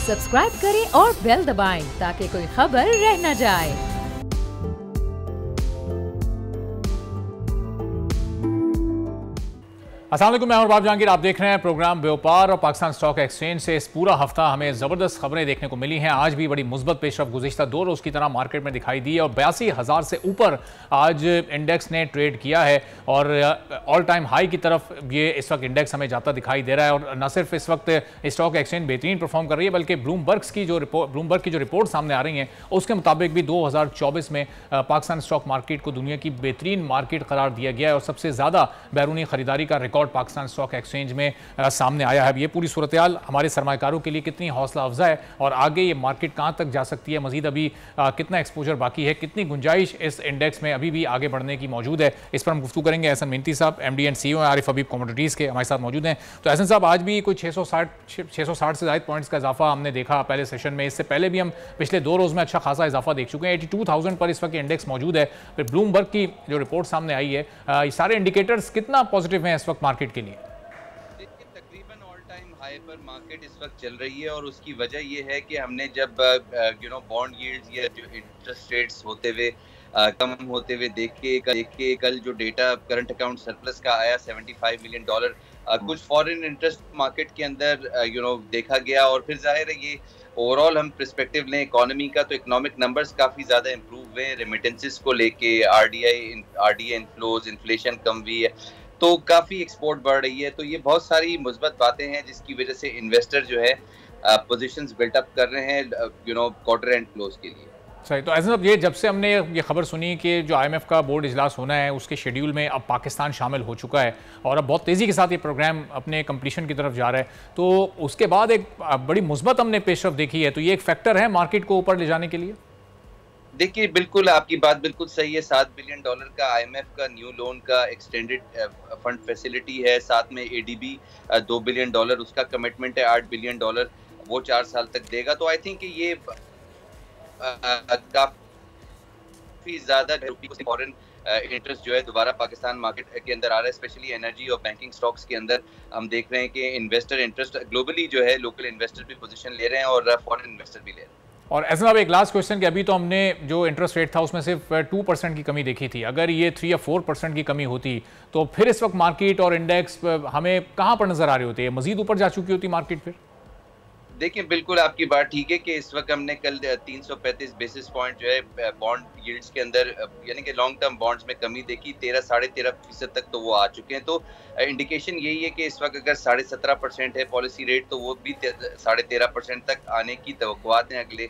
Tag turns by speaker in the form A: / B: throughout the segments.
A: Subscribe करें और bell दबाएं ताकि कोई खबर रह न जाए।
B: अस्सलाम वालेकुम, मैं हूं बाब जहांगीर। आप देख रहे हैं प्रोग्राम व्यापार और पाकिस्तान स्टॉक एक्सचेंज से इस पूरा हफ्ता हमें ज़बरदस्त खबरें देखने को मिली हैं। आज भी बड़ी मुस्बत पेशरफ गुज़िश्ता 2 रोज़ की तरह मार्केट में दिखाई दी है और 82,000 से ऊपर आज इंडेक्स ने ट्रेड किया है और ऑल टाइम हाई की तरफ ये इस वक्त इंडेक्स हमें जाता दिखाई दे रहा है। और न सिर्फ इस वक्त स्टॉक एक्सचेंज बेहतरीन परफॉर्म कर रही है बल्कि ब्लूमबर्ग की जो रिपोर्ट सामने आ रही हैं उसके मुताबिक भी 2024 में पाकिस्तान स्टॉक मार्केट को दुनिया की बेहतरीन मार्केट करार दिया गया है और सबसे ज़्यादा बैरूनी खरीदारी का रिकॉर्ड पाकिस्तान स्टॉक एक्सचेंज में सामने आया है। ये पूरी सूरत हाल हमारे सरमाकारों के लिए कितनी हौसला अफजा है और आगे ये मार्केट कहां तक जा सकती है, मजीद अभी कितना एक्सपोजर बाकी है, कितनी गुंजाइश इस इंडेक्स में अभी भी आगे बढ़ने की मौजूद है, इस पर हम गुफ्तगू करेंगे। एहसन मेहनती साहब MD and CEO Arif Habib commodities के हमारे साथ मौजूद हैं। तो एहसन साहब, आज भी कोई 660 से ज़ायद पॉइंट्स का इजाफा हमने देखा पहले सेशन में। इससे पहले भी हम पिछले 2 रोज़ में अच्छा खासा इजाफा देख चुके हैं। 82,000 पर इस वक्त इंडेक्स मौजूद है। फिर ब्लूमबर्ग की जो रिपोर्ट सामने आई है, ये सारे इंडिकेटर्स कितना पॉजिटिव हैं इस वक्त मार्केट के लिए?
C: तकरीबन ऑल टाइम हाई पर मार्केट इस वक्त चल रही है और उसकी वजह ये है कि हमने जब बॉन्ड यील्ड्स या जो इंटरेस्ट रेट्स होते हुए कम होते हुए देखे कल जो डेटा करंट अकाउंट सरप्लस का आया $75 मिलियन, कुछ फॉरेन इंटरेस्ट मार्केट के अंदर देखा गया। और फिर जाहिर है ये ओवरऑल हम पर्सपेक्टिव लें इकोनॉमी का तो इकोनॉमिक नंबर्स काफ़ी ज़्यादा इंप्रूव हुए, रेमिटेंसेस को लेके RDI इनफ्लोज, इन्फ्लेशन कम हुई है, तो काफ़ी एक्सपोर्ट बढ़ रही है। तो ये बहुत सारी मुस्बत बातें हैं जिसकी वजह से इन्वेस्टर जो है पोजीशंस बिल्टअप कर रहे हैं क्वार्टर एंड क्लोज के लिए।
B: सही। तो ऐसा ये जब से हमने ये खबर सुनी कि जो IMF का बोर्ड इजलास होना है उसके शेड्यूल में अब पाकिस्तान शामिल हो चुका है और अब बहुत तेज़ी के साथ ये प्रोग्राम अपने कंप्लीशन की तरफ जा रहा है, तो उसके बाद एक बड़ी मुस्बत हमने पेशरफ देखी है, तो ये एक फैक्टर है मार्केट को ऊपर ले जाने के लिए?
C: देखिए, बिल्कुल आपकी बात बिल्कुल सही है। $7 बिलियन का IMF का न्यू लोन का एक्सटेंडेड फंड फैसिलिटी है, साथ में ADB $2 बिलियन उसका कमिटमेंट है, $8 बिलियन वो 4 साल तक देगा। तो आई थिंक ये काफी ज्यादा फॉरेन इंटरेस्ट जो है दोबारा पाकिस्तान मार्केट के अंदर आ रहा है, स्पेशली एनर्जी और बैंकिंग स्टॉक्स के अंदर। हम देख रहे हैं कि इन्वेस्टर इंटरेस्ट ग्लोबली जो है, लोकल इन्वेस्टर भी पोजीशन ले रहे हैं और फॉरेन इन्वेस्टर भी ले रहे हैं।
B: और ऐसा अब एक लास्ट क्वेश्चन कि अभी तो हमने जो इंटरेस्ट रेट था उसमें सिर्फ 2% की कमी देखी थी, अगर ये 3 या 4% की कमी होती तो फिर इस वक्त मार्केट और इंडेक्स हमें कहाँ पर नजर आ रही होती है? मजीद ऊपर जा चुकी होती मार्केट फिर? देखिए,
C: बिल्कुल आपकी बात ठीक है कि इस वक्त हमने कल 335 बेसिस पॉइंट जो है बॉन्ड यील्ड्स के अंदर यानी कि लॉन्ग टर्म बॉन्ड्स में कमी देखी, 13-13.5% तक तो वो आ चुके हैं। तो इंडिकेशन यही है कि इस वक्त अगर 17.5% है पॉलिसी रेट, तो वो भी 13.5% तक आने की तवक्कुआत हैं अगले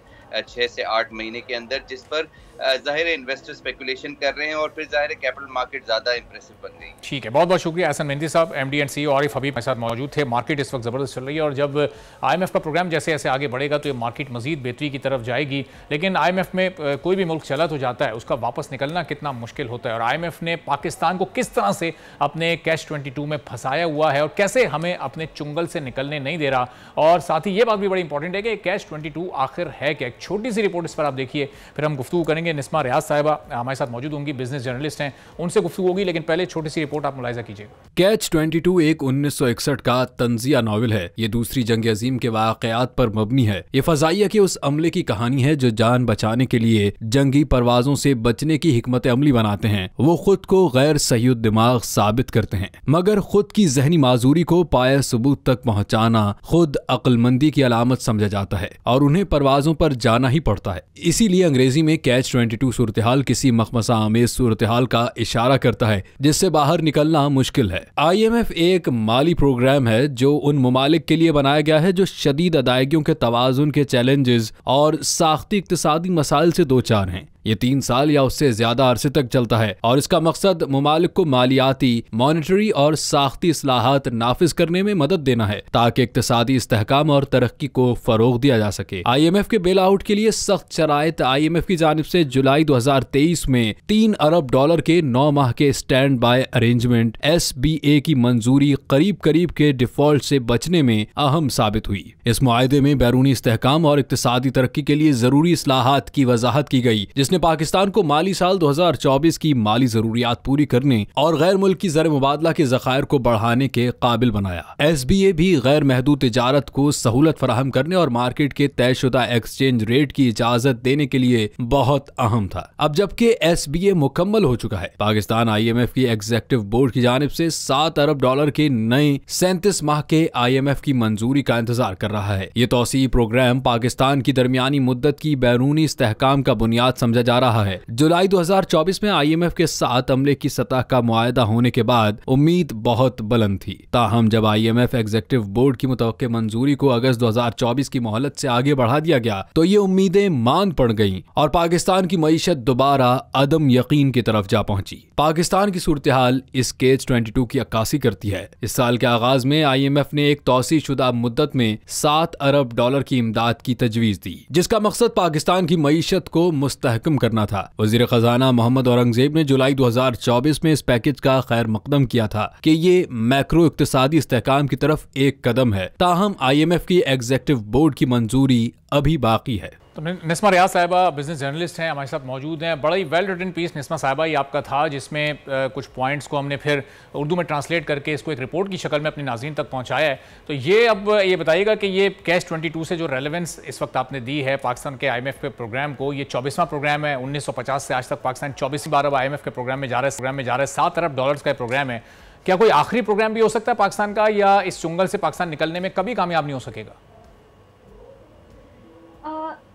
C: 6 से 8 महीने के अंदर, जिस पर जाहिर है इन्वेस्टर स्पेकुलेशन कर रहे हैं और फिर जाहिर है कैपिटल मार्केट ज़्यादा इंप्रेसिव बन गई।
B: ठीक है, बहुत बहुत शुक्रिया एहसन मेहनती साहब, MD एंड CEO आरिफ हबीब मेरे साथ मौजूद थे। मार्केट इस वक्त ज़बरदस्त चल रही है और जब IMF का प्रोग्राम जैसे जैसे आगे बढ़ेगा तो ये मार्केट मजीद बेहतरी की तरफ जाएगी। लेकिन IMF में कोई भी मुल्क चला तो जाता है, उसका वापस निकलना कितना मुश्किल होता है और IMF ने पाकिस्तान को किस तरह से अपने कैच-22 में फंसाया हुआ है और कैसे हमें अपने चुंगल से निकलने नहीं दे रहा। और साथ ही ये बात भी बड़ी इंपॉर्टेंट है कि कैच-22 आखिर है क्या? एक छोटी सी रिपोर्ट इस पर आप देखिए, फिर हम गुफ्तगू करेंगे। निस्मा रियाज साहिबा हमारे साथ मौजूद होंगी, बिजनेस जर्नलिस्ट हैं, उनसे गुफ्तगू होगी। लेकिन पहले छोटी सी रिपोर्ट आप मुलाहिजा कीजिएगा।
D: कैच-22 एक 1961 का तंजिया नॉवेल है। ये दूसरी जंग अजीम के वाकयात पर मबनी है। ये फजाइया के उस अमले की कहानी है जो जान बचाने के लिए जंगी परवाजों से बचने की हिकमत अमली बनाते हैं। वो खुद को गैर सही दिमाग साबित करते हैं, मगर खुद की जहनी माजूरी को पाया सबूत तक पहुँचाना खुद अक्लमंदी की अलामत समझा जाता है और उन्हें परवाजों पर जाना ही पड़ता है। इसीलिए अंग्रेजी में कैच-22 सूरत हाल किसी मखमसा आमेज सूरत हाल का इशारा करता है जिससे बाहर निकलना मुश्किल है। IMF एक माली प्रोग्राम है जो उन ममालिक के लिए बनाया गया है जो शदीद अदायगियों के तवाजुन के चैलेंजेस और साख्ती इक्तिसादी मसाइल से दो चार हैं। ये 3 साल या उससे ज्यादा अरसे तक चलता है और इसका मकसद ममालिक को मालियाती, मॉनेटरी और साख्ती इस्लाहात नाफिज करने में मदद देना है ताकि इक्तिसादी इस्तेहकाम और तरक्की को फरोग दिया जा सके। IMF के बेल आउट के लिए सख्त शराइत IMF की जानिब से जुलाई 2023 में $3 अरब के 9 माह के स्टैंड बाय अरेंजमेंट SBA की मंजूरी करीब करीब के डिफॉल्ट से बचने में अहम साबित हुई। इस मुआहदे में बैरूनी इस्तेहकाम और इक्तिसादी तरक्की के लिए जरूरी इस्लाहात की वजाहत की गई, जिसने पाकिस्तान को माली साल 2024 की माली जरूरियात पूरी करने और गैर मुल्की ज़र मुबादला के ज़खायर को बढ़ाने के काबिल बनाया। SBA भी गैर महदूद तिजारत को सहूलत फराहम करने और मार्केट के तयशुदा एक्सचेंज रेट की इजाजत देने के लिए बहुत अहम था। अब जबकि SBA मुकम्मल हो चुका है, पाकिस्तान IMF की एग्जीक्यूटिव बोर्ड की जानिब से $7 अरब के नए 37 माह के IMF की मंजूरी का इंतजार कर रहा है। ये तौसी प्रोग्राम पाकिस्तान की दरमियानी मुद्दत की बैरूनी इस्तेहकाम का बुनियाद समझा जा रहा है। जुलाई 2024 में IMF के साथ अमले की सतह का मुआहदा होने के बाद उम्मीद बहुत बुलंद थी। ताहम जब IMF एग्जीक्यूटिव बोर्ड की मुतवक्के मंजूरी को अगस्त 2024 की मोहलत से आगे बढ़ा दिया गया तो ये उम्मीदें मान पड़ गईं और पाकिस्तान की मईशत दोबारा अदम यकीन की तरफ जा पहुंची। पाकिस्तान की सूरत हाल इस केस 22 की अक्कासी करती है। इस साल के आगाज में IMF ने एक तौसी शुदा मुद्दत में $7 अरब की इमदाद की तजवीज दी, जिसका मकसद पाकिस्तान की मईशत को मुस्तहकम करना था। वजीर खजाना मोहम्मद औरंगजेब ने जुलाई 2024 में इस पैकेज का खैर मकदम किया था कि ये मैक्रो इक्तिसादी इस्तेहकाम की तरफ एक कदम है। ताहम IMF की एग्जीक्यूटिव बोर्ड की मंजूरी अभी बाकी है।
B: तो निस्मा रियाज साहिबा बिजनेस जर्नलिस्ट हैं, हमारे साथ मौजूद हैं। बड़ा ही वेल रिटन पीस निस्मा साहिबा ये आपका था, जिसमें कुछ पॉइंट्स को हमने फिर उर्दू में ट्रांसलेट करके इसको एक रिपोर्ट की शक्ल में अपने नाज़रीन तक पहुंचाया है। तो ये अब ये बताइएगा कि ये कैश 22 से जो रेलेवेंस इस वक्त आपने दी है पाकिस्तान के IMF के प्रोग्राम को, ये 24वां प्रोग्राम है। 1950 से आज तक पाकिस्तान 24वीं बार अब IMF के प्रोग्राम में जा रहा है। $7 अरब का प्रोग्राम है। क्या कोई आखिरी प्रोग्राम भी हो सकता है पाकिस्तान का, या इस चुंगल से पाकिस्तान निकलने में कभी कामयाब नहीं हो सकेगा?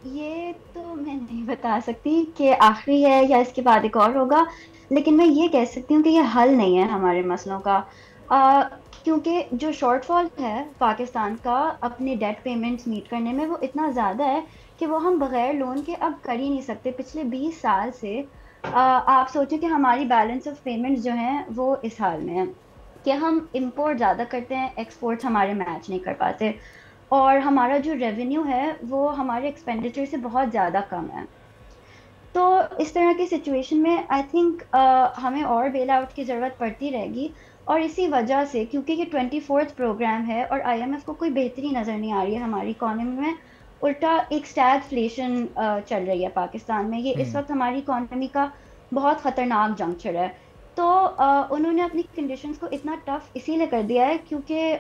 E: ये तो मैं नहीं बता सकती कि आखिरी है या इसके बाद एक और होगा, लेकिन मैं ये कह सकती हूँ कि ये हल नहीं है हमारे मसलों का, क्योंकि जो शॉर्टफॉल है पाकिस्तान का अपने डेट पेमेंट्स मीट करने में वो इतना ज़्यादा है कि वो हम बग़ैर लोन के अब कर ही नहीं सकते। पिछले 20 साल से आप सोचें कि हमारी बैलेंस ऑफ पेमेंट्स जो हैं वो इस हाल में है कि हम इंपोर्ट ज़्यादा करते हैं, एक्सपोर्ट्स हमारे मैच नहीं कर पाते, और हमारा जो रेवेन्यू है वो हमारे एक्सपेंडिचर से बहुत ज़्यादा कम है। तो इस तरह की सिचुएशन में आई थिंक हमें और बेल आउट की ज़रूरत पड़ती रहेगी, और इसी वजह से क्योंकि ये 24th प्रोग्राम है और IMF को कोई बेहतरी नज़र नहीं आ रही है हमारी इकॉनमी में, उल्टा एक स्टैगफ्लेशन चल रही है पाकिस्तान में। ये इस वक्त हमारी इकॉनमी का बहुत ख़तरनाक जंक्चर है। तो उन्होंने अपनी कंडीशंस को इतना टफ इसीलिए कर दिया है क्योंकि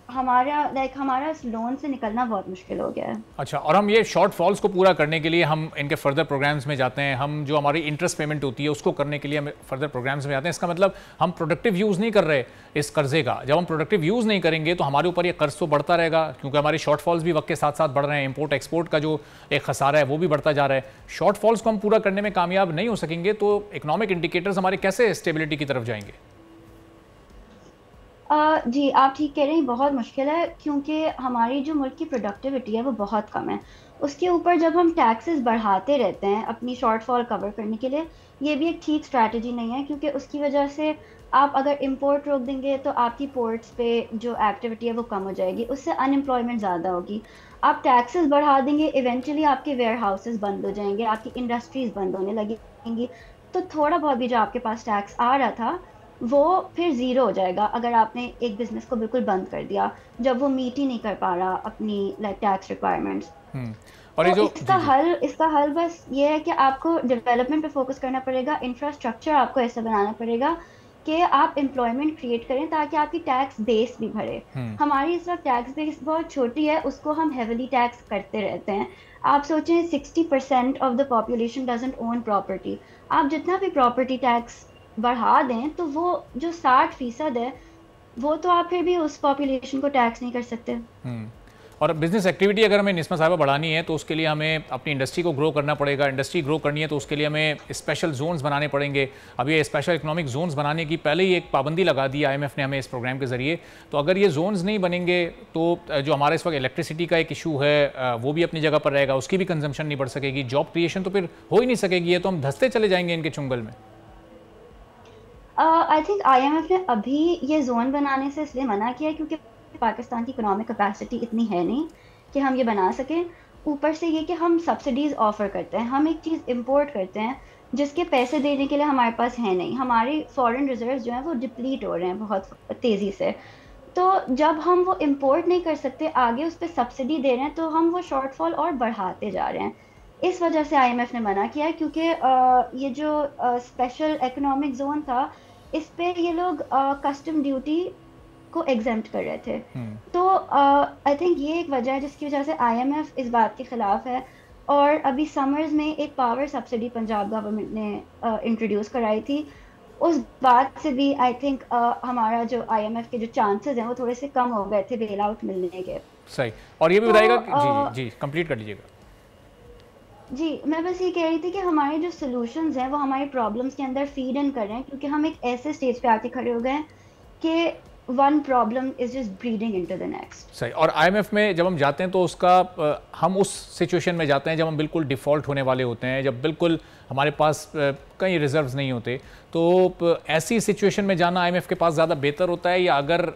E: हमारा इस लोन से निकलना बहुत मुश्किल हो गया है।
B: अच्छा, और हम ये शॉर्ट फॉल्स को पूरा करने के लिए हम इनके फर्दर प्रोग्राम्स में जाते हैं, हम जो हमारी इंटरेस्ट पेमेंट होती है उसको करने के लिए हम फर्दर प्रोग्राम्स में जाते हैं। इसका मतलब हम प्रोडक्टिव यूज़ नहीं कर रहे इस कर्जे का। जब हम प्रोडक्टिव यूज़ नहीं करेंगे तो हमारे ऊपर ये कर्ज तो बढ़ता रहेगा, क्योंकि हमारे शॉर्ट फॉल्स भी वक्त के साथ साथ बढ़ रहे हैं। इंपोर्ट एक्सपोर्ट का जो एक खसारा है वो भी बढ़ता जा रहा है। शॉर्ट फॉल्स को हम पूरा करने में कामयाब नहीं हो सकेंगे तो इकोनॉमिक इंडिकेटर्स हमारे कैसे स्टेबिलिटी की तरफ जाएंगे?
E: जी आप ठीक कह रहे हैं, बहुत मुश्किल है क्योंकि हमारी जो मुल्क की प्रोडक्टिविटी है वो बहुत कम है। उसके ऊपर जब हम टैक्सेस बढ़ाते रहते हैं अपनी शॉर्टफॉल कवर करने के लिए, ये भी एक ठीक स्ट्रैटेजी नहीं है, क्योंकि उसकी वजह से आप अगर इंपोर्ट रोक देंगे तो आपकी पोर्ट्स पे जो एक्टिविटी है वो कम हो जाएगी, उससे अनएम्प्लॉयमेंट ज़्यादा होगी। आप टैक्सेस बढ़ा देंगे, इवेंचुअली आपके वेयर हाउसेस बंद हो जाएंगे, आपकी इंडस्ट्रीज़ बंद होने लगेंगी, तो थोड़ा बहुत भी जो आपके पास टैक्स आ रहा था वो फिर ज़ीरो हो जाएगा अगर आपने एक बिज़नेस को बिल्कुल बंद कर दिया जब वो मीट ही नहीं कर पा रहा अपनी टैक्स रिक्वायरमेंट्स।
B: और
E: तो इसका हल बस ये है कि आपको डेवलपमेंट पे फोकस करना पड़ेगा, इंफ्रास्ट्रक्चर आपको ऐसा बनाना पड़ेगा कि आप एम्प्लॉयमेंट क्रिएट करें ताकि आपकी टैक्स बेस भी बढ़े। हमारी इस वक्त टैक्स बेस बहुत छोटी है, उसको हम हेविली टैक्स करते रहते हैं। आप सोचें 60% of the population doesn't own property. आप जितना भी प्रॉपर्टी टैक्स बढ़ा दें तो वो जो 60% है वो तो आप फिर भी उस पॉपुलेशन को टैक्स नहीं कर सकते।
B: और बिजनेस एक्टिविटी अगर हमें निस्मा साहिबा बढ़ानी है तो उसके लिए हमें अपनी इंडस्ट्री को ग्रो करना पड़ेगा। इंडस्ट्री ग्रो करनी है तो उसके लिए हमें स्पेशल जोन्स बनाने पड़ेंगे। अब ये स्पेशल इकोनॉमिक जोन्स बनाने की पहले ही एक पाबंदी लगा दी IMF ने हमें इस प्रोग्राम के ज़रिए। तो अगर ये जोन्स नहीं बनेंगे तो जो हमारा इस वक्त इलेक्ट्रिसिटी का एक इशू है वो भी अपनी जगह पर रहेगा, उसकी भी कंजम्पशन नहीं बढ़ सकेगी, जॉब क्रिएशन तो फिर हो ही नहीं सकेगी। ये तो हम धंसते चले जाएंगे इनके चुंगल में।
E: आई थिंक IMF ने अभी ये जोन बनाने से इसलिए मना किया क्योंकि पाकिस्तान की इकोनॉमिक कैपेसिटी इतनी है नहीं कि हम ये बना सकें। ऊपर से ये कि हम सब्सिडीज़ ऑफ़र करते हैं, हम एक चीज़ इंपोर्ट करते हैं जिसके पैसे देने के लिए हमारे पास है नहीं। हमारी फॉरेन रिजर्व जो हैं वो डिप्लीट हो रहे हैं बहुत तेज़ी से। तो जब हम वो इंपोर्ट नहीं कर सकते, आगे उस पर सब्सिडी दे रहे हैं, तो हम वो शॉर्टफॉल और बढ़ाते जा रहे हैं। इस वजह से आईएमएफ ने मना किया है, क्योंकि ये जो स्पेशल इकोनॉमिक जोन था, इस पे ये लोग कस्टम ड्यूटी को एग्जेम्प्ट कर रहे थे। तो आई थिंक ये एक वजह है जिसकी वजह से आईएमएफ इस बात के खिलाफ है। और अभी समर्स में एक पावर सब्सिडी पंजाब गवर्नमेंट ने इंट्रोड्यूस कराई थी, उस बात से भी आई थिंक हमारा जो आईएमएफ के जो चांसेस हैं वो थोड़े से कम हो गए थे बेल आउट मिलने के।
B: सही। और ये भी बताइएगा जी जी कंप्लीट कर लीजिएगा।
E: जी, मैं बस ये कह रही थी कि हमारे जो सॉल्यूशंस हैं वो हमारी प्रॉब्लम्स के अंदर फीड इन कर रहे हैं, क्योंकि हम एक ऐसे स्टेज पे आके खड़े हो गए हैं कि one problem is just breeding into the next.
B: सही। और आईएमएफ में जब हम जाते हैं तो उसका हम उस सिचुएशन में जाते हैं जब हम बिल्कुल डिफ़ॉल्ट होने वाले होते हैं, जब बिल्कुल हमारे पास कई रिजर्व्स नहीं होते, तो ऐसी सिचुएशन में जाना आईएमएफ के पास ज़्यादा बेहतर होता है, या अगर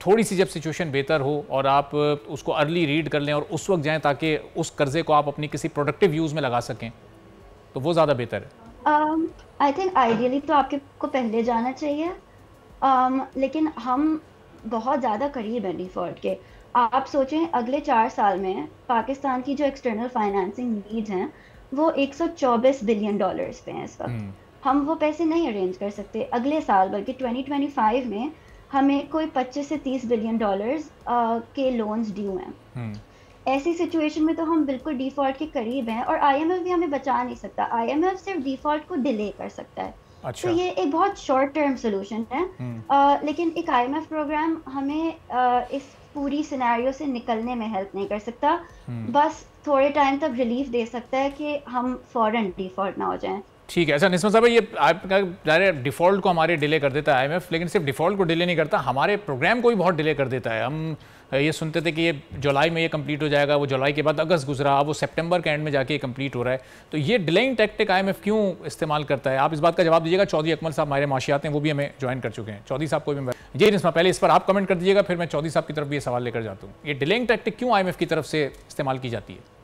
B: थोड़ी सी जब सिचुएशन बेहतर हो और आप उसको अर्ली रीड कर लें और उस वक्त जाएँ ताकि उस कर्जे को आप अपनी किसी प्रोडक्टिव यूज़ में लगा सकें, तो वो ज़्यादा बेहतर है?
E: आई थिंक आइडियली तो आपको पहले जाना चाहिए, लेकिन हम बहुत ज़्यादा करीब हैं डिफ़ॉल्ट के। आप सोचें अगले 4 साल में पाकिस्तान की जो एक्सटर्नल फाइनेंसिंग नीड्स हैं वो 124 बिलियन डॉलर्स पे हैं इस वक्त। हम वो पैसे नहीं अरेंज कर सकते अगले साल, बल्कि 2025 में हमें कोई 25 से 30 बिलियन डॉलर्स के लोन्स ड्यू हैं। ऐसी सिचुएशन में तो हम बिल्कुल डिफ़ॉल्ट के करीब हैं, और आईएमएफ भी हमें बचा नहीं सकता। आईएमएफ सिर्फ डिफ़ॉल्ट को डिले कर सकता है।
B: अच्छा।
E: तो ये एक बहुत शॉर्ट टर्म सोल्यूशन है, लेकिन एक आईएमएफ प्रोग्राम हमें इस पूरी सिनेरियो से निकलने में हेल्प नहीं कर सकता, बस थोड़े टाइम तक रिलीफ दे सकता है कि हम फौरन डिफ़ॉल्ट ना हो जाएं।
B: ठीक है। अच्छा निस्मत साहब, ये आपका डायरेक्ट डिफ़ॉल्ट को हमारे डिले कर देता है आईएमएफ, लेकिन सिर्फ डिफ़ॉल्ट को डिले नहीं करता, हमारे प्रोग्राम को भी बहुत डिले कर देता है। हम ये सुनते थे कि ये जुलाई में ये कंप्लीट हो जाएगा, वो जुलाई के बाद अगस्त गुजरा, अब वो सितंबर के एंड में जाके कंप्लीट हो रहा है। तो ये डिलेइंग टैक्टिक आईएमएफ क्यों इस्तेमाल करता है? आप इस बात का जवाब दीजिएगा। चौधरी अकमल साहब हमारे माशियात हैं, वो भी हमें ज्वाइन कर चुके हैं। चौधरी साहब को भी जी निस्मा, पहले इस पर आप कमेंट कर दीजिएगा, फिर मैं चौधरी साहब की तरफ भी ये सवाल लेकर जाता हूँ। ये डिलेइंग टैक्टिक क्यों आईएमएफ की तरफ से इस्तेमाल की जाती है?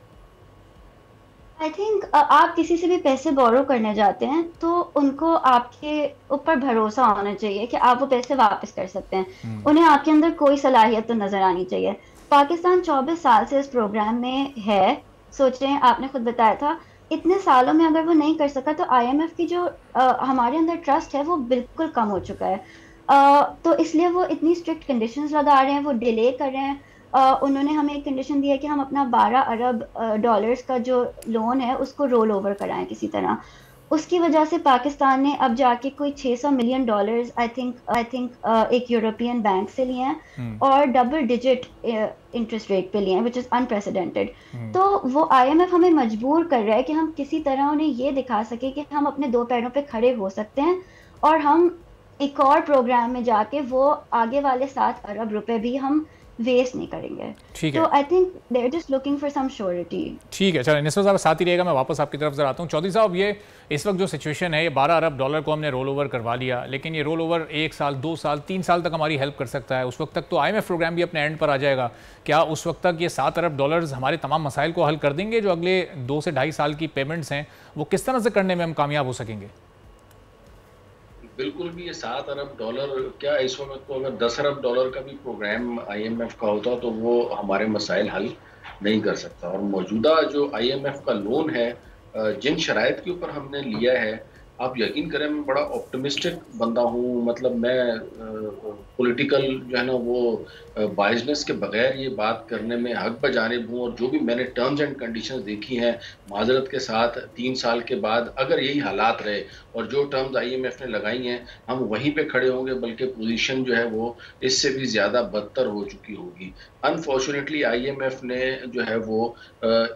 E: आई थिंक आप किसी से भी पैसे बोरो करने जाते हैं तो उनको आपके ऊपर भरोसा होना चाहिए कि आप वो पैसे वापस कर सकते हैं। उन्हें आपके अंदर कोई सलाहियत तो नजर आनी चाहिए। पाकिस्तान 24 साल से इस प्रोग्राम में है। सोचें, आपने खुद बताया था, इतने सालों में अगर वो नहीं कर सका तो आईएमएफ की जो हमारे अंदर ट्रस्ट है वो बिल्कुल कम हो चुका है। तो इसलिए वो इतनी स्ट्रिक्ट कंडीशंस लगा रहे हैं, वो डिले कर रहे हैं। उन्होंने हमें एक कंडीशन दी है कि हम अपना 12 अरब डॉलर्स का जो लोन है उसको रोल ओवर कराएं किसी तरह। उसकी वजह से पाकिस्तान ने अब जाके कोई 600 मिलियन डॉलर्स आई थिंक एक यूरोपियन बैंक से लिए हैं और डबल डिजिट इंटरेस्ट रेट पे लिए हैं, विच इज़ अनप्रेसिडेंटेड। तो वो आईएमएफ हमें मजबूर कर रहा है कि हम किसी तरह उन्हें ये दिखा सके कि हम अपने 2 पैरों पे खड़े हो सकते हैं, और हम एक और प्रोग्राम में जाके वो आगे वाले 7 अरब रुपए भी हम वेस्ट नहीं करेंगे।
B: ठीक है।
E: तो I think they are just looking for some surety.
B: ठीक है, चलो निस्बत साहब साथ ही रहेगा, मैं वापस आपकी तरफ जरा आता हूँ। चौधरी साहब, ये इस वक्त जो सिचुएशन है, ये 12 अरब डॉलर को हमने रोल ओवर करवा लिया, लेकिन ये रोल ओवर 1 साल 2 साल 3 साल तक हमारी हेल्प कर सकता है। उस वक्त तक तो आईएमएफ प्रोग्राम भी अपने एंड पर आ जाएगा। क्या उस वक्त तक ये 7 अरब डॉलर्स हमारे तमाम मसाइल को हल कर देंगे? जो अगले 2 से 2.5 साल की पेमेंट्स हैं वो किस तरह से करने में हम कामयाब हो सकेंगे?
F: बिल्कुल भी ये 7 अरब डॉलर क्या, इस वक्त तो अगर 10 अरब डॉलर का भी प्रोग्राम आईएमएफ का होता तो वो हमारे मसाइल हल नहीं कर सकता। और मौजूदा जो आईएमएफ का लोन है, जिन शराइत के ऊपर हमने लिया है, आप यकीन करें मैं बड़ा ऑप्टिमिस्टिक बंदा हूँ। मतलब मैं पॉलिटिकल जो है ना वो बाइजनेस के बगैर ये बात करने में हक बजानिब हूँ। और जो भी मैंने टर्म्स एंड कंडीशंस देखी हैं, माजरत के साथ 3 साल के बाद अगर यही हालात रहे और जो टर्म्स आईएमएफ ने लगाई हैं, हम वहीं पे खड़े होंगे, बल्कि पोजीशन जो है वो इससे भी ज़्यादा बदतर हो चुकी होगी। अनफॉर्चुनेटली आईएमएफ ने जो है वो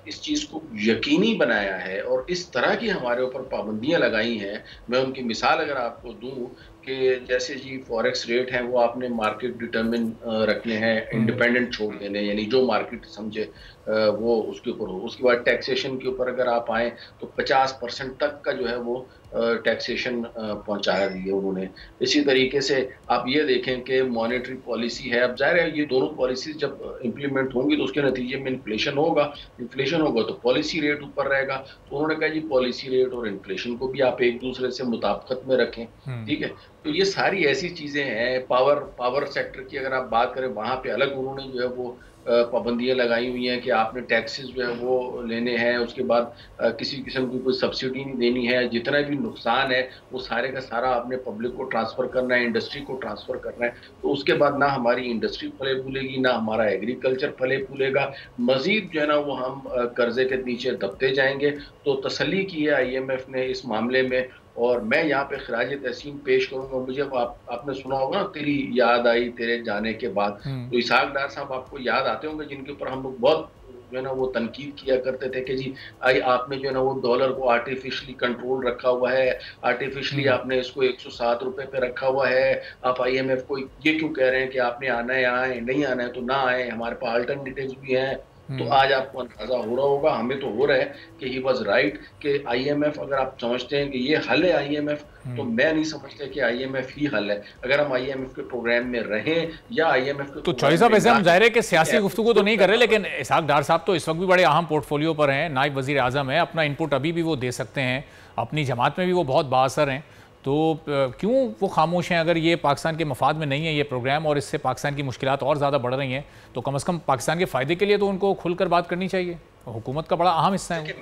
F: इस चीज़ को यकीनी बनाया है और इस तरह की हमारे ऊपर पाबंदियाँ लगाई हैं। मैं उनकी मिसाल अगर आपको दूं कि जैसे जी फॉरेक्स रेट हैं वो आपने मार्केट डिटरमिन रखने हैं, इंडिपेंडेंट छोड़ देने, यानी जो मार्केट समझे वो उसके ऊपर हो। उसके बाद टैक्सेशन के ऊपर अगर आप आएँ तो 50% तक का जो है वो टैक्सेशन पहुंचा दी है उन्होंने। इसी तरीके से आप ये देखें कि मॉनेटरी पॉलिसी है। अब जाहिर है ये दोनों पॉलिसीज जब इम्प्लीमेंट होंगी तो उसके नतीजे में इन्फ्लेशन होगा तो पॉलिसी रेट ऊपर रहेगा। तो उन्होंने कहा जी पॉलिसी रेट और इन्फ्लेशन को भी आप एक दूसरे से मुताबिकत में रखें, ठीक है। तो ये सारी ऐसी चीजें हैं। पावर सेक्टर की अगर आप बात करें, वहां पे अलग उन्होंने जो है वो पाबंदियां लगाई हुई हैं कि आपने टैक्सेस जो है वो लेने हैं, उसके बाद किसी किस्म की कोई सब्सिडी नहीं देनी है, जितना भी नुकसान है वो सारे का सारा आपने पब्लिक को ट्रांसफर करना है, इंडस्ट्री को ट्रांसफर करना है। तो उसके बाद ना हमारी इंडस्ट्री फले फूलेगी, ना हमारा एग्रीकल्चर फले फूलेगा, मजीद जो है ना वो हम कर्जे के नीचे दबते जाएंगे। तो तसल्ली की है IMF ने इस मामले में, और मैं यहाँ पे खराज तहसीन पेश करूंगा। मुझे आपने सुना होगा ना, तेरी याद आई तेरे जाने के बाद। तो इसहाक डार साहब आपको याद आते होंगे, जिनके ऊपर हम लोग बहुत जो है ना वो तनकीद किया करते थे कि जी आपने जो है ना वो डॉलर को आर्टिफिशियली कंट्रोल रखा हुआ है, आर्टिफिशियली आपने इसको 107 रुपए पे रखा हुआ है। आप IMF को ये क्यों कह रहे हैं कि आपने आना है, आए, नहीं आना है तो ना आए, हमारे पास अल्टरनेटिव्स भी हैं। तो आज आपको अंदाजा हो रहा होगा, हमें तो हो रहा है कि ही वॉज राइट कि IMF, अगर आप समझते हैं कि ये हल है IMF, तो मैं नहीं समझता कि IMF ही हल है। अगर हम IMF के प्रोग्राम में रहें या IMF के
B: तो चॉइस साहब, ऐसे हम जाहिर है कि सियासी गुफ्तगू तो नहीं कर रहे, लेकिन इसहाक डार साहब तो इस वक्त भी बड़े अहम पोर्टफोलियो पर हैं, नायब वजीर आजम है, अपना इनपुट अभी भी वो दे सकते हैं, अपनी जमात में भी वो बहुत बाअसर हैं। तो क्यों वो खामोश हैं? अगर ये पाकिस्तान के मफाद में नहीं है ये प्रोग्राम और इससे पाकिस्तान की मुश्किलात और ज़्यादा बढ़ रही हैं, तो कम से कम पाकिस्तान के फ़ायदे के लिए तो उनको खुलकर बात करनी चाहिए। हुकूमत का बड़ा अहम हिस्सा है।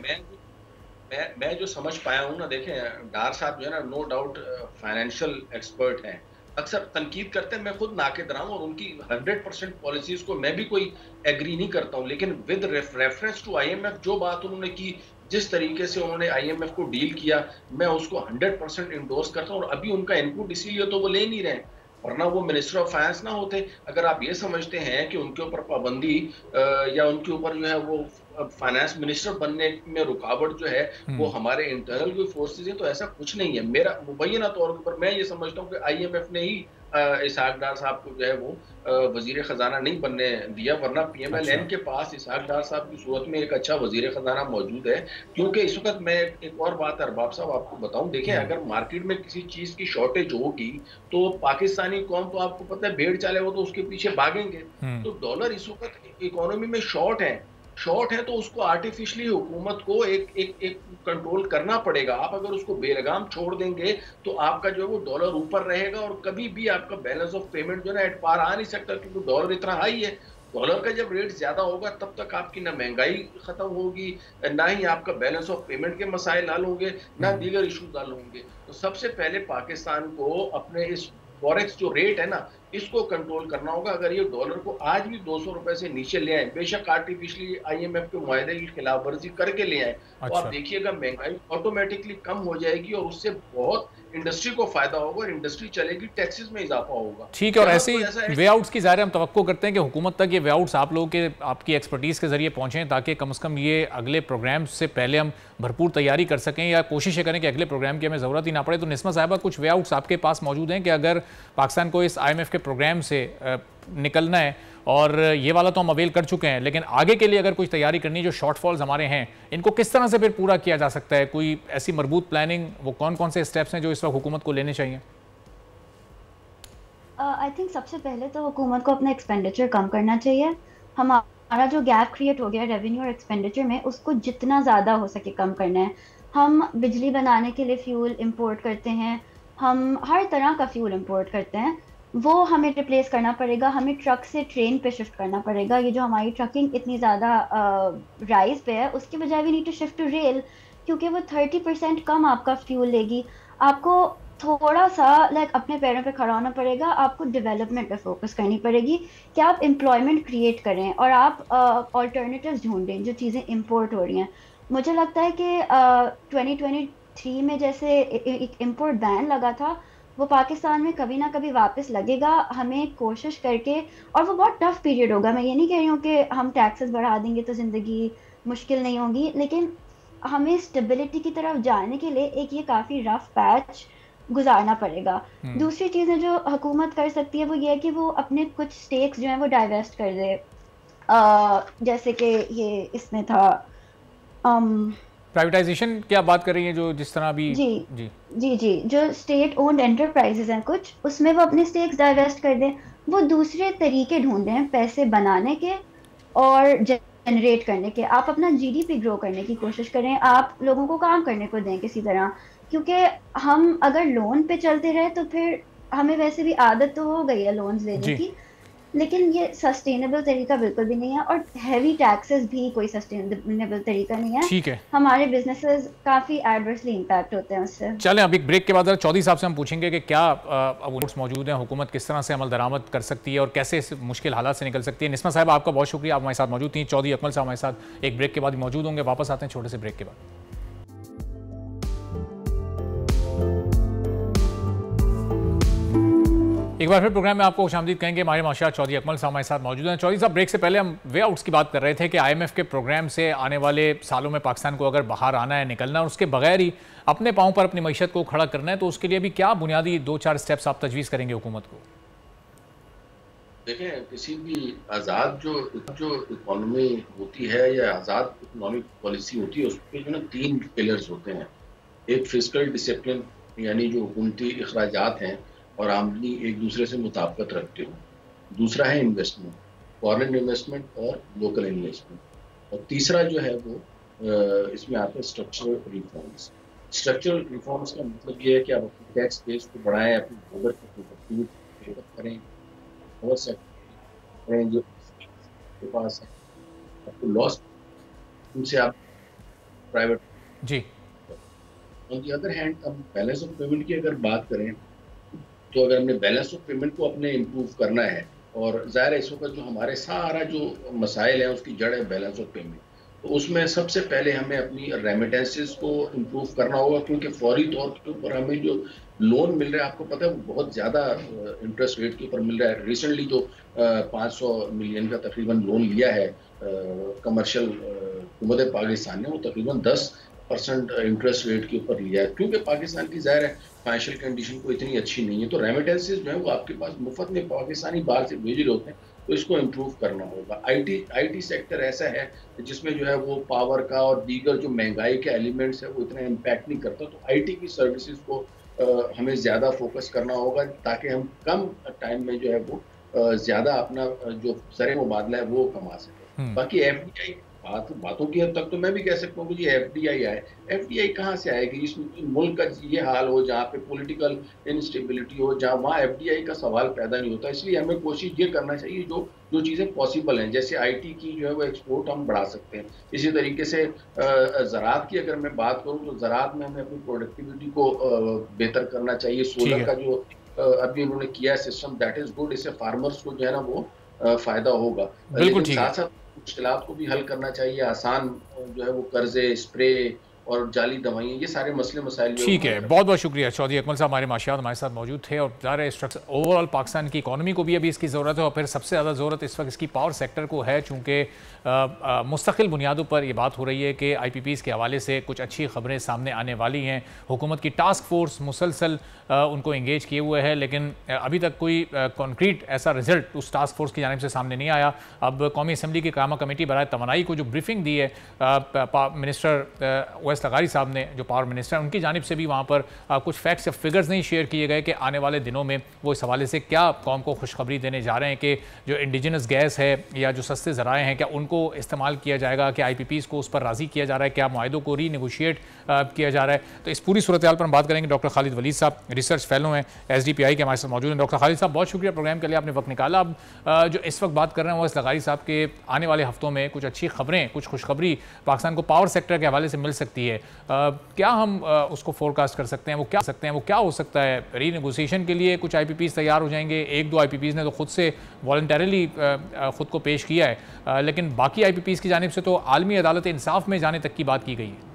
F: मैं जो समझ पाया हूँ ना, देखें डार साहब जो है ना नो डाउट फाइनेंशियल एक्सपर्ट हैं, अक्सर तनकीद करते हैं, मैं खुद नाकिद रहा हूँ और उनकी 100% पॉलिसीज को मैं भी कोई एग्री नहीं करता हूँ, लेकिन विद रेफरेंस टू IMF जो बात उन्होंने की, जिस तरीके से उन्होंने IMF को डील किया, मैं उसको 100% इंडोर्स करता हूँ। और अभी उनका इनपुट इसीलिए तो वो ले नहीं रहे, वरना वो मिनिस्टर ऑफ फाइनेंस ना होते। अगर आप ये समझते हैं कि उनके ऊपर पाबंदी या उनके ऊपर जो है वो फाइनेंस मिनिस्टर बनने में रुकावट जो है वो हमारे इंटरनल कोई फोर्सेज है, तो ऐसा कुछ नहीं है। मेरा मुबैना तौर पर मैं ये समझता हूँ कि IMF ने ही इसहाक डार साहब को जो है वो वजीर खजाना नहीं बनने दिया, वरना PMLN के पास इसहाक डार साहब की सूरत में एक अच्छा वजीर खजाना मौजूद है। क्योंकि इस वक्त मैं एक और बात अरबाब साहब आपको बताऊं, देखें अगर मार्केट में किसी चीज की शॉर्टेज होगी तो पाकिस्तानी कौम, तो आपको पता है भेड़ चाले वो तो उसके पीछे भागेंगे। तो डॉलर इस वक्त इकोनॉमी में शॉर्ट है तो उसको आर्टिफिशियली हुकूमत को एक कंट्रोल करना पड़ेगा। आप अगर उसको बेलगाम छोड़ देंगे तो आपका जो है वो डॉलर ऊपर रहेगा और कभी भी आपका बैलेंस ऑफ पेमेंट जो है ना एट पार आ नहीं सकता, क्योंकि डॉलर इतना हाई है। डॉलर का जब रेट ज्यादा होगा तब तक आपकी ना महंगाई खत्म होगी, ना ही आपका बैलेंस ऑफ पेमेंट के मसाइल हल होंगे, ना दीगर इशूज हल होंगे। तो सबसे पहले पाकिस्तान को अपने इस फॉरेक्स जो रेट है ना इसको कंट्रोल करना होगा। अगर ये डॉलर को आज भी 200 रुपए से नीचे ले आए, बेशक आर्टिफिशियली IMF के मुआहदे की खिलाफ वर्जी करके ले आए, तो आप देखिएगा महंगाई ऑटोमेटिकली कम हो जाएगी और उससे बहुत इंडस्ट्री को फायदा होगा और इंडस्ट्री चलेगी, टैक्सेस में इजाफा होगा।
B: ठीक है, और ऐसे वे आउट्स की ज़ाहिर हम तवक्को करते हैं कि हुकूमत तक ये वे आउट्स आप लोगों के आपकी एक्सपर्टीज़ के जरिए पहुँचें, ताकि कम से कम ये अगले प्रोग्राम से पहले हम भरपूर तैयारी कर सकें या कोशिश करें कि अगले प्रोग्राम की हमें ज़रूरत ही ना पड़े। तो निस्मा साहिबा, कुछ वे आउट्स आपके पास मौजूद हैं कि अगर पाकिस्तान को इस IMF के प्रोग्राम से निकलना है, और ये वाला तो हम अवेल कर चुके हैं, लेकिन आगे के लिए अगर कुछ तैयारी करनी है, जो शॉर्टफॉल्स हमारे हैं इनको किस तरह से फिर पूरा किया जा सकता है? कोई ऐसी मरबूत प्लानिंग, वो कौन कौन से स्टेप्स हैं जो इस वक्त हुकूमत को लेने चाहिए?
E: आई थिंक सबसे पहले तो हुकूमत को अपना एक्सपेंडिचर कम करना चाहिए। हमारा जो गैप क्रिएट हो गया रेवेन्यू और एक्सपेंडिचर में, उसको जितना ज़्यादा हो सके कम करना है। हम बिजली बनाने के लिए फ्यूल इंपोर्ट करते हैं, हम हर तरह का फ्यूल इंपोर्ट करते हैं, वो हमें रिप्लेस करना पड़ेगा। हमें ट्रक से ट्रेन पे शिफ्ट करना पड़ेगा। ये जो हमारी ट्रकिंग इतनी ज़्यादा राइज पे है, उसके बजाय we need to shift to rail, क्योंकि वो 30% कम आपका फ्यूल लेगी। आपको थोड़ा सा अपने पैरों पे खड़ा होना पड़ेगा, आपको डेवलपमेंट पे फोकस करनी पड़ेगी कि आप एम्प्लॉयमेंट क्रिएट करें और आप ऑल्टरनेटिव्स ढूंढें जो चीज़ें इंपोर्ट हो रही हैं। मुझे लगता है कि 2023 में जैसे एक इम्पोर्ट बैन लगा था, वो पाकिस्तान में कभी ना कभी वापस लगेगा। हमें कोशिश करके, और वो बहुत टफ पीरियड होगा, मैं ये नहीं कह रही हूँ कि हम टैक्सेस बढ़ा देंगे तो ज़िंदगी मुश्किल नहीं होगी, लेकिन हमें स्टेबिलिटी की तरफ जाने के लिए एक ये काफ़ी रफ पैच गुजारना पड़ेगा। दूसरी चीज़ें जो हुकूमत कर सकती है वो ये है कि वो अपने कुछ स्टेक्स जो हैं वो डाइवेस्ट कर दे, जैसे कि ये इसमें था
B: प्राइवेटाइजेशन की आप बात कर रही हैं, जो जिस तरह भी
E: जी जो स्टेट ओन्ड एंटरप्राइजेस हैं कुछ, उसमें वो अपने स्टेक्स डाइवेस्ट कर दें। वो दूसरे तरीके ढूंढें पैसे बनाने के और जनरेट करने के। आप अपना GDP ग्रो करने की कोशिश करें, आप लोगों को काम करने को दें किसी तरह, क्योंकि हम अगर लोन पे चलते रहे तो फिर हमें वैसे भी आदत तो हो गई है लोन्स लेने की, लेकिन ये सस्टेनेबल तरीका बिल्कुल भी नहीं है, और हैवी टैक्सेस भी कोई सस्टेनेबल तरीका नहीं है।
B: ठीक है,
E: हमारे बिजनेसेस काफी एडवर्सली इंपैक्ट होते हैं उससे।
B: चलें अब एक ब्रेक के बाद चौधरी साहब से हम पूछेंगे कि क्या अब रूट्स मौजूद हैं, हुकूमत किस तरह से अमल दरामद कर सकती है और कैसे इस मुश्किल हालात से निकल सकती है। निस्मा साहब आपका बहुत शुक्रिया, आप हमारे साथ मौजूद थी। चौधरी अकमल साहब हमारे साथ एक ब्रेक के बाद मौजूद होंगे। वापस आते हैं छोटे से ब्रेक के बाद। एक बार फिर प्रोग्राम में आपको खुशामदीद कहेंगे। हमारे माशाल्लाह चौधरी अकमल साहब हमारे साथ मौजूद हैं। चौधरी साहब, ब्रेक से पहले हम वे आउट्स की बात कर रहे थे कि IMF के प्रोग्राम से आने वाले सालों में पाकिस्तान को अगर बाहर आना है, निकलना, और उसके बगैर ही अपने पाँव पर अपनी मईशत को खड़ा करना है, तो उसके लिए भी क्या बुनियादी 2-4 स्टेप्स आप तजवीज़ करेंगे हुकूमत को?
F: देखें, किसी भी आज़ाद जो इकोनॉमी होती है या आज़ाद इकोनॉमिक पॉलिसी होती है, उसके जो ना 3 पिलर्स होते हैं। एक फिस्कल डिसिप्लिन, यानी जो हुकूमती अखराजात हैं और आमदनी एक दूसरे से मुताबिकत रखते हो। दूसरा है इन्वेस्टमेंट, फॉरेन इन्वेस्टमेंट और लोकल इन्वेस्टमेंट। और तीसरा जो है वो इसमें आते हैं स्ट्रक्चरल रिफॉर्म्स। स्ट्रक्चरल रिफॉर्म्स का मतलब ये है कि आप अपनी टैक्स बेस को बढ़ाएं, अपनी लेबर की प्रोडक्टिविटी करें और सेक्टर करें जो के पास है, आपको लॉस उनसे आप प्राइवेट
B: जी।
F: ऑन दी अदर हैंड, अब बैलेंस ऑफ पेमेंट की अगर बात करें, तो अगर हमने बैलेंस ऑफ पेमेंट को अपने इम्प्रूव करना है, और ज़ाहिर है इस वक्त जो हमारे सारा जो मसाइल है उसकी जड़ है बैलेंस ऑफ पेमेंट, तो उसमें सबसे पहले हमें अपनी रेमिटेंसेस को इम्प्रूव करना होगा, क्योंकि फौरी तौर के ऊपर हमें जो लोन मिल रहा है, आपको पता है वो बहुत ज़्यादा इंटरेस्ट रेट के ऊपर मिल रहा है। रिसेंटली तो 500 मिलियन का तकरीबन लोन लिया है कमर्शियल हुकूमत पाकिस्तान ने, वो तकरीबन 10% इंटरेस्ट रेट के ऊपर लिया है, क्योंकि पाकिस्तान की ज़ाहिर है फाइनेंशियल कंडीशन को इतनी अच्छी नहीं है। तो रेमिटेंसेस जो है वो आपके पास मुफ्त में पाकिस्तानी बाहर से भेज रहे होते हैं, तो इसको इम्प्रूव करना होगा। आईटी सेक्टर ऐसा है जिसमें जो है वो पावर का और दीगर जो महंगाई के एलिमेंट्स है वो इतना इम्पैक्ट नहीं करता, तो आईटी की सर्विसेज को हमें ज़्यादा फोकस करना होगा, ताकि हम कम टाइम में जो है वो ज़्यादा अपना जो ज़र मुबादला है वो कमा सकें। बाकी FDI बातों की हद तक तो मैं भी कह सकता हूँ कि ये FDI आए। FDI कहाँ से आएगी? इस मुल्क का ये हाल हो जहाँ पे पॉलिटिकल इंस्टेबिलिटी हो, जहाँ वहाँ FDI का सवाल पैदा नहीं होता। इसलिए हमें कोशिश ये करना चाहिए जो चीज़ें पॉसिबल हैं, जैसे IT की जो है वो एक्सपोर्ट हम बढ़ा सकते हैं। इसी तरीके से ज़राअत की अगर मैं बात करूँ तो ज़राअत में हमें अपनी प्रोडक्टिविटी को बेहतर करना चाहिए। सोलर का जो अभी उन्होंने किया सिस्टम, दैट इज़ गुड। इससे फार्मर्स को जो है ना वो फ़ायदा होगा।
B: बिल्कुल ठीक है।
F: साथ साथ मुश्किलात को भी हल करना चाहिए। आसान जो है वो कर्जे, स्प्रे और जाली दवाइयाँ, ये सारे मसले मसाइल।
B: ठीक है, बहुत बहुत शुक्रिया चौधरी अकमल साहब, हमारे माशियात हमारे साथ मौजूद थे। और ज़ाहिर है स्ट्रक्चर ओवरऑल पाकिस्तान की इकॉनमी को भी अभी इसकी ज़रूरत है, और फिर सबसे ज़्यादा ज़रूरत इस वक्त इसकी पावर सेक्टर को है, चूँकि मुस्तकिल बुनियादों पर ये बात हो रही है कि IPPs के हवाले से कुछ अच्छी खबरें सामने आने वाली हैं। हुकूमत की टास्क फोर्स मुसलसल उनको इंगेज किए हुए है, लेकिन अभी तक कोई कॉन्क्रीट ऐसा रिजल्ट उस टास्क फोर्स की जानिब से सामने नहीं आया। अब कौमी असम्बली की क़यामा कमेटी बराए तवानाई को जो ब्रीफिंग दी है मिनिस्टर ओवैस लगारी साहब ने, जो पावर मिनिस्टर, उनकी जानिब से भी वहाँ पर कुछ फैक्ट्स या फिगर्स नहीं शेयर किए गए कि आने वाले दिनों में वो इस हवाले से क्या कौम को खुशखबरी देने जा रहे हैं कि जो इंडिजिनस गैस है या जो सस्ते ज़राए हैं, क्या उनको इस्तेमाल किया जाएगा, क्या IPPs को उस पर राज़ी किया जा रहा है, क्या मुआहिदों को रीनेगोशिएट किया जा रहा है। तो इस पूरी सूरत हाल पर हम बात करेंगे। डॉक्टर खालिद वलीद साहब रिसर्च फेलो हैं, SDPI के हमारे साथ मौजूद हैं। डॉक्टर खालिद साहब, बहुत शुक्रिया प्रोग्राम के लिए, आपने वक्त निकाला। अब जो इस वक्त बात कर रहे हैं वो इस लगारी साहब के आने वाले हफ्तों में कुछ अच्छी खबरें, कुछ खुशखबरी पाकिस्तान को पावर सेक्टर के हवाले से मिल सकती है। क्या हम उसको फोरकास्ट कर सकते हैं? वो क्या हो सकता है? रीनेगोशिएशन के लिए कुछ IPPs तैयार हो जाएंगे। 1-2 IPPs ने तो खुद से वॉलंटरली खुद को पेश किया है, लेकिन बाकी IPPs की जानिब से तो आलमी अदालत इंसाफ में जाने तक की बात की गई है।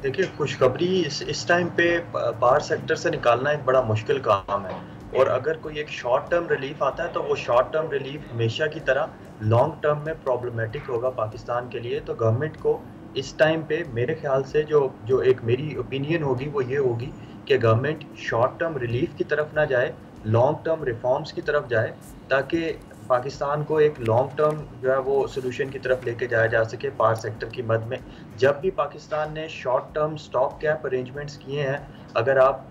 G: देखिए, खुशखबरी इस टाइम पे पावर सेक्टर से निकालना एक बड़ा मुश्किल काम है, और अगर कोई एक शॉर्ट टर्म रिलीफ आता है तो वो शॉर्ट टर्म रिलीफ हमेशा की तरह लॉन्ग टर्म में प्रॉब्लमेटिक होगा पाकिस्तान के लिए। तो गवर्नमेंट को इस टाइम पे मेरे ख्याल से जो एक मेरी ओपिनियन होगी वो ये होगी कि गवर्नमेंट शॉर्ट टर्म रिलीफ की तरफ ना जाए, लॉन्ग टर्म रिफॉर्म्स की तरफ जाए, ताकि पाकिस्तान को एक लॉन्ग टर्म जो है वो सोल्यूशन की तरफ लेके जाया जा सके पावर सेक्टर की मद में। जब भी पाकिस्तान ने short term stop cap arrangements किए हैं, अगर आप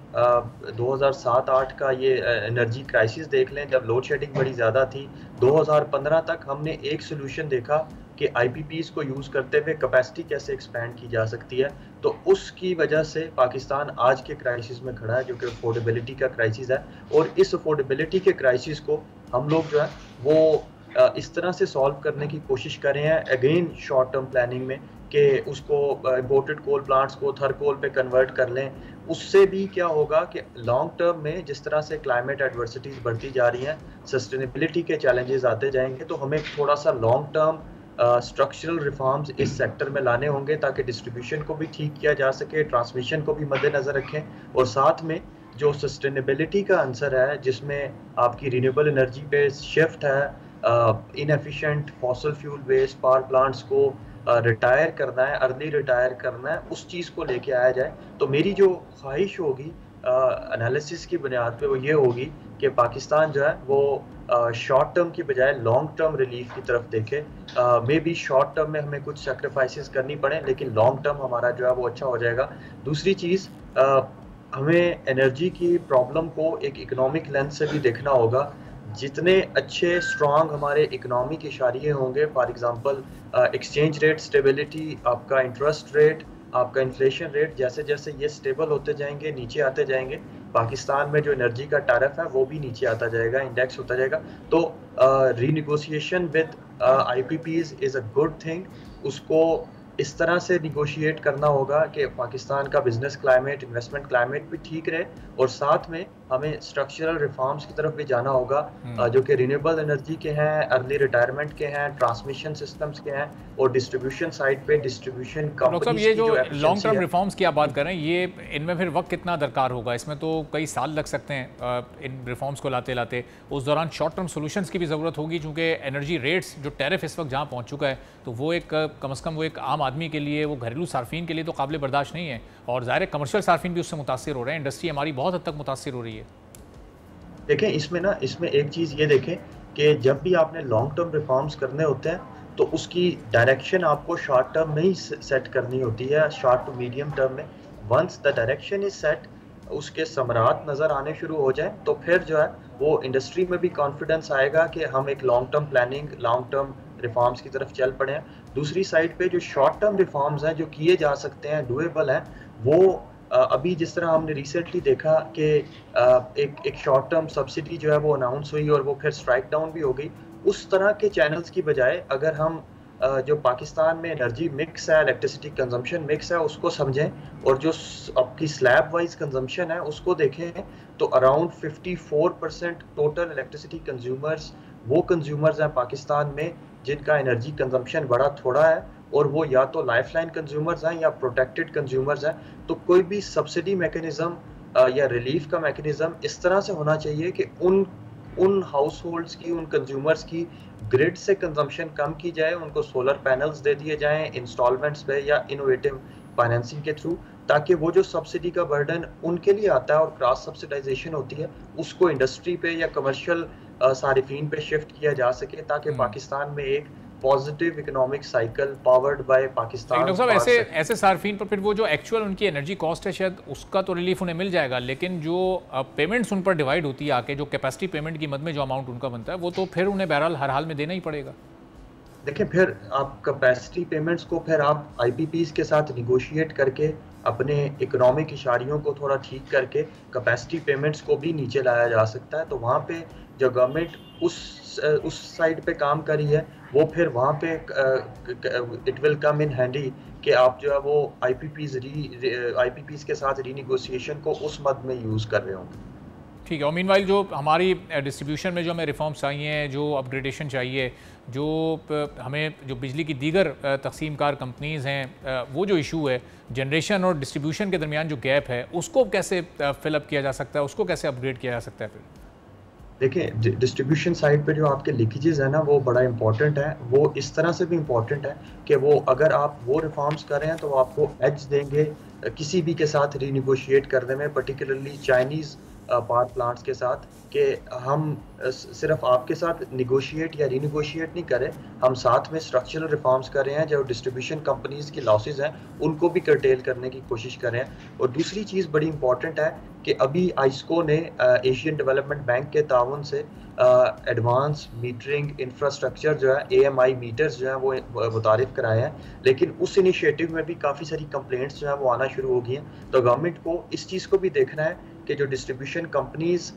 G: 2007-8 का ये एनर्जी क्राइसिस देख लें, जब लोड शेडिंग बड़ी ज़्यादा थी, 2015 तक हमने एक सोल्यूशन देखा, कि IPPs को यूज़ करते हुए कैपेसिटी कैसे एक्सपेंड की जा सकती है। तो उसकी वजह से पाकिस्तान आज के क्राइसिस में खड़ा है, जो कि अफोर्डेबिलिटी का क्राइसिस है। और इस अफोर्डेबिलिटी के क्राइसिस को हम लोग जो है वो इस तरह से सॉल्व करने की कोशिश कर रहे हैं, अगेन शॉर्ट टर्म प्लानिंग में, कि उसको इम्पोर्टेड कोल प्लांट्स को थर्ड कोल पे कन्वर्ट कर लें। उससे भी क्या होगा कि लॉन्ग टर्म में जिस तरह से क्लाइमेट एडवर्सिटीज़ बढ़ती जा रही हैं, सस्टेनेबिलिटी के चैलेंजेस आते जाएंगे, तो हमें थोड़ा सा लॉन्ग टर्म स्ट्रक्चरल रिफॉर्म्स इस सेक्टर में लाने होंगे ताकि डिस्ट्रीब्यूशन को भी ठीक किया जा सके, ट्रांसमिशन को भी मद्देनज़र रखें, और साथ में जो सस्टेनेबिलिटी का आंसर है जिसमें आपकी रिन्यूएबल एनर्जी पे शिफ्ट है, inefficient fossil fuel based power plants को रिटायर करना है, अर्ली रिटायर करना है, उस चीज़ को लेके आया जाए। तो मेरी जो ख्वाहिश होगी एनालिसिस की बुनियाद पे वो ये होगी कि पाकिस्तान जो है वो शॉर्ट टर्म की बजाय लॉन्ग टर्म रिलीफ की तरफ देखे। मे बी शॉर्ट टर्म में हमें कुछ सेक्रीफाइसेस करनी पड़े, लेकिन लॉन्ग टर्म हमारा जो है वो अच्छा हो जाएगा। दूसरी चीज़, हमें एनर्जी की प्रॉब्लम को एक इकोनॉमिक लेंस से भी देखना होगा। जितने अच्छे स्ट्रॉन्ग हमारे इकोनॉमिक इशारे होंगे, for example exchange rate stability, आपका इंटरेस्ट रेट, आपका इन्फ्लेशन रेट, जैसे जैसे ये स्टेबल होते जाएंगे, नीचे आते जाएंगे, पाकिस्तान में जो एनर्जी का टैरिफ है वो भी नीचे आता जाएगा, इंडेक्स होता जाएगा। तो renegotiation with IPPs is a good thing. उसको इस तरह से निगोशिएट करना होगा कि पाकिस्तान का बिजनेस क्लाइमेट, इन्वेस्टमेंट क्लाइमेट भी ठीक रहे, और साथ में हमें स्ट्रक्चरल रिफॉर्म्स की तरफ भी जाना होगा, जो कि रिन्यूएबल एनर्जी के हैं, अर्ली रिटायरमेंट के हैं, ट्रांसमिशन सिस्टम्स के हैं, और डिस्ट्रीब्यूशन साइड पे डिस्ट्रीब्यूशन कंपनीज
B: ये जो लॉन्ग टर्म रिफॉर्म्स की आप बात कर रहे हैं, ये इनमें फिर वक्त कितना दरकार होगा? इसमें तो कई साल लग सकते हैं इन रिफॉर्म्स को लाते लाते। उस दौरान शॉर्ट टर्म सोल्यूशंस की भी ज़रूरत होगी, चूँकि एनर्जी रेट्स जो टैरिफ इस वक्त जहाँ पहुँच चुका है, तो वो एक कम अज़ कम वो एक आम आदमी के लिए, वो घरेलू सार्फिन के लिए तो काबिल बर्दाश्त नहीं है, और ज़ाहिर कमर्शियल सार्फिन भी उससे मुतासिर हो रहे हैं। इंडस्ट्री हमारी बहुत हद तक मुतासिर हो रही है।
G: देखें, इसमें एक चीज़ ये देखें कि जब भी आपने लॉन्ग टर्म रिफॉर्म्स करने होते हैं तो उसकी डायरेक्शन आपको शॉर्ट टर्म में ही सेट करनी होती है, शॉर्ट टू मीडियम टर्म में। Once the direction is set, उसके समरात नज़र आने शुरू हो जाए, तो फिर जो है वो इंडस्ट्री में भी कॉन्फिडेंस आएगा कि हम एक long term planning, long term reforms की तरफ चल पड़े हैं। दूसरी साइड पे जो शॉर्ट टर्म रिफॉर्म्स हैं जो किए जा सकते हैं, डूएबल हैं, वो अभी जिस तरह हमने रिसेंटली देखा कि एक शॉर्ट टर्म सब्सिडी जो है वो अनाउंस हुई और वो फिर स्ट्राइक डाउन भी हो गई। उस तरह के चैनल्स की बजाय अगर हम जो पाकिस्तान में एनर्जी मिक्स है, इलेक्ट्रिसिटी कंजम्पशन मिक्स है, उसको समझें, और जो आपकी स्लैब वाइज कंजम्पशन है उसको देखें, तो अराउंड 54% टोटल इलेक्ट्रिसिटी कंज्यूमर्स वो कंज्यूमर्स हैं पाकिस्तान में जिनका एनर्जी कंजम्पशन बड़ा थोड़ा है, और वो या तो लाइफलाइन कंज्यूमर्स हैं या प्रोटेक्टेड कंज्यूमर्स हैं। तो कोई भी सब्सिडी मैकेनिज्म या रिलीफ का मैकेनिज्म इस तरह से होना चाहिए कि उन हाउस होल्ड्स की, उन कंज्यूमर्स की ग्रिड से कंजम्पशन कम की जाए, उनको सोलर पैनल्स दे दिए जाएं इंस्टॉलमेंट्स पे या इनोवेटिव फाइनेंसिंग के थ्रू, ताकि वो जो सब्सिडी का बर्डन उनके लिए आता है और क्रॉस सब्सिडाइजेशन होती है, उसको इंडस्ट्री पे या कमर्शियल सारिफीन पे शिफ्ट किया जा सके, ताकि पाकिस्तान में एक positive economic cycle powered by Pakistan.
B: Doctor साहब, ऐसे सार्फिन पर फिर वो जो एक्चुअल उनकी एनर्जी कॉस्ट है शायद उसका तो रिलीफ उन्हें मिल जाएगा, लेकिन जो पेमेंट्स उन पर डिवाइड होती है आके, जो कैपेसिटी पेमेंट की मद में जो अमाउंट उनका बनता है, वो तो फिर उन्हें बहरहाल हर हाल में देना ही पड़ेगा।
G: देखिए, फिर आप कैपेसिटी पेमेंट्स को फिर आप IPPs के साथ निगोशिएट करके अपने इकोनॉमिक इशारियों को थोड़ा ठीक करके कैपेसिटी पेमेंट्स को भी नीचे लाया जा सकता है। तो वहाँ पे जो गवर्नमेंट उस साइड पे काम कर रही है, वो फिर वहाँ पे it will come in handy कि आप जो है वो IPPs के साथ रीनिगोशिएशन को उस मद में यूज़ कर रहे होंगे।
B: ठीक है। और मीनवाइल जो हमारी डिस्ट्रीब्यूशन में जो हमें रिफॉर्म्स चाहिए हैं, जो अपग्रेडेशन चाहिए, जो हमें जो बिजली की दीगर तकसीम कार कंपनीज़ हैं, वो जो इशू है जनरेशन और डिस्ट्रीब्यूशन के दरमियान जो गैप है, उसको कैसे फिलअप किया जा सकता है, उसको कैसे अपग्रेड किया जा सकता है? फिर
G: देखिए, डिस्ट्रीब्यूशन साइड पे जो आपके लीकेजेस है ना, वो बड़ा इंपॉर्टेंट है। वो इस तरह से भी इंपॉर्टेंट है कि वो अगर आप वो रिफॉर्म्स कर रहे हैं तो वो आपको एज देंगे किसी भी के साथ रीनिगोशिएट करने में, पर्टिकुलरली चाइनीज़ पावर प्लांट्स के साथ कि हम सिर्फ आपके साथ निगोशिएट या रीनिगोशिएट नहीं करें, हम साथ में स्ट्रक्चरल रिफॉर्म्स कर रहे हैं। जो डिस्ट्रीब्यूशन कंपनीज की लॉसेज हैं उनको भी कर्टेल करने की कोशिश कर रहे हैं। और दूसरी चीज़ बड़ी इंपॉर्टेंट है कि अभी आइस्को ने एशियन डेवलपमेंट बैंक के ताउन से एडवांस मीटरिंग इंफ्रास्ट्रक्चर जो है AMI मीटर्स जो है वो मुतारिफ कराए हैं, लेकिन उस इनिशिएटिव में भी काफ़ी सारी कंप्लेंट्स जो है वो आना शुरू हो गई हैं। तो गवर्नमेंट को इस चीज़ को भी देखना है कि जो डिस्ट्रीब्यूशन कंपनीज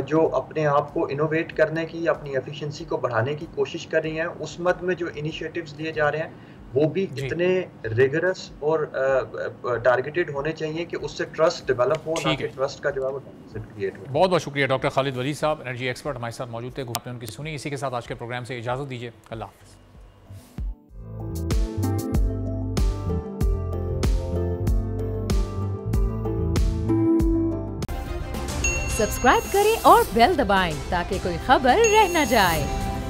G: जो अपने आप को इनोवेट करने की, अपनी एफिशिएंसी को बढ़ाने की कोशिश कर रही हैं, उस मद में जो इनिशिएटिव्स लिए जा रहे हैं वो भी इतने रिगरस और टारगेटेड होने चाहिए कि उससे ट्रस्ट डेवलप हो, ना कि ट्रस्ट का जो है वो क्रिएट हो।
B: बहुत बहुत शुक्रिया डॉक्टर खालिद वली साहब, एनर्जी एक्सपर्ट हमारे साथ मौजूद थे। आपने उनकी सुनी। इसी के साथ आज के प्रोग्राम से इजाज़त दीजिए। अल्लाह हाफ़िज़।
A: सब्सक्राइब करें और बेल दबाएं ताकि कोई खबर रह न जाए।